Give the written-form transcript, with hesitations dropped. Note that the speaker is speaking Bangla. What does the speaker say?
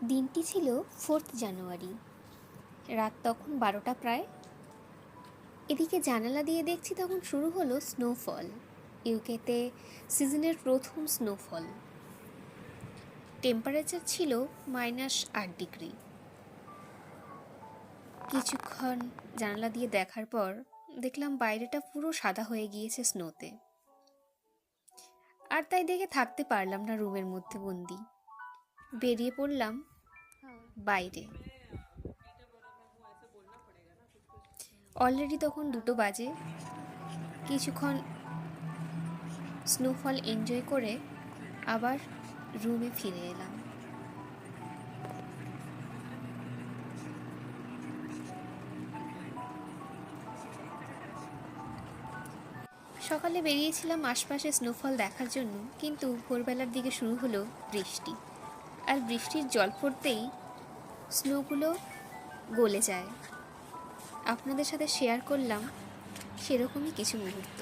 দিনটি ছিল 4 জানুয়ারি। রাত তখন 12টা প্রায়। এদিকে জানালা দিয়ে দেখছি তখন শুরু হলো স্নোফল। ইউকেতে সিজনের প্রথম স্নোফল। টেম্পারেচার ছিল -8 ডিগ্রি। কিছুক্ষণ জানালা দিয়ে দেখার পর দেখলাম বাইরেটা পুরো সাদা হয়ে গিয়েছে স্নোতে। আর তাই দেখে থাকতে পারলাম না রুমের মধ্যে বন্দি। বেরিয়ে পড়লাম বাইরে। অলরেডি তখন 2টো বাজে। কিছুক্ষণ স্নোফল এনজয় করে আবার রুমে ফিরে এলাম। সকালে বেরিয়েছিলাম আশপাশে স্নোফল দেখার জন্য, কিন্তু ভোরবেলার দিকে শুরু হলো বৃষ্টি। আর বৃষ্টির জল পড়তেই স্নোগুলো গলে যায়। আপনাদের সাথে শেয়ার করলাম সেরকমই কিছু মুহূর্ত।